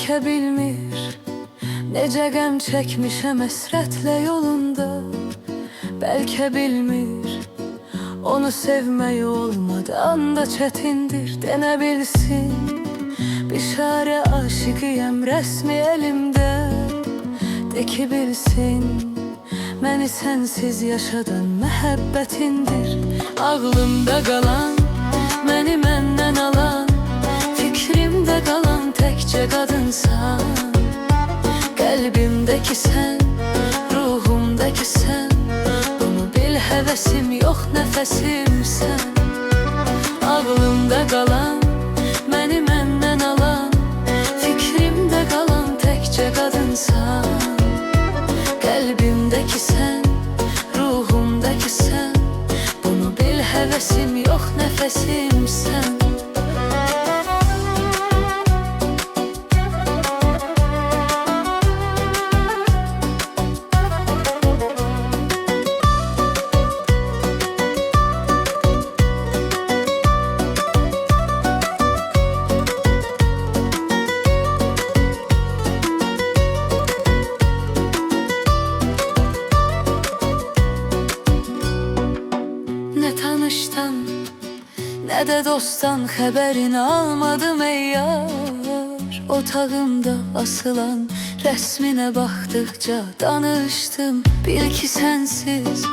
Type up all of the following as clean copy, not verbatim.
Bəlkə bilmir necə qəm çəkmişəm əsrətlə yolunda. Bəlkə bilmir onu sevmək olmadan da çətindir. Denə bilsin bişarə aşiqiyəm rəsmi elimdə. De ki bilsin məni sənsiz yaşadan məhəbbətindir. Ağlımda qalan, məni məndən alan, fikrimdə qalan təkcə qadınsan. Qəlbimdəki sən, ruhumdakı sən, bunu bil həvəsim yox nəfəsimsən. Ağlımda qalan, məni məndən alan, fikrimdə qalan təkcə qadınsan. Qəlbimdəki sən, ruhumdakı sən, bunu bil həvəsim yox nəfəsimsən. Tanışdan, nə də dostdan xəbərini almadım ey yar. Otağımda asılan rəsminə baxdıqca danışdım. Bil ki sənsiz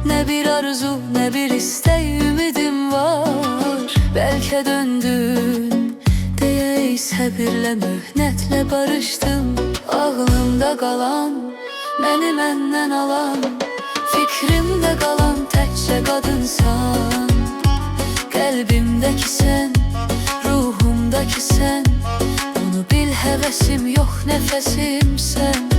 nə bir arzu, nə bir istək, ümidim var. Bəlkə döndün deyə ey səbirlə, möhnətlə barışdım. Ağlımda qalan, məni məndən alan, fikrimdə qalan təkcə qadınsan. Qəlbimdəki sən, ruhumdakı sən, bunu bil həvəsim yox nəfəsimsən.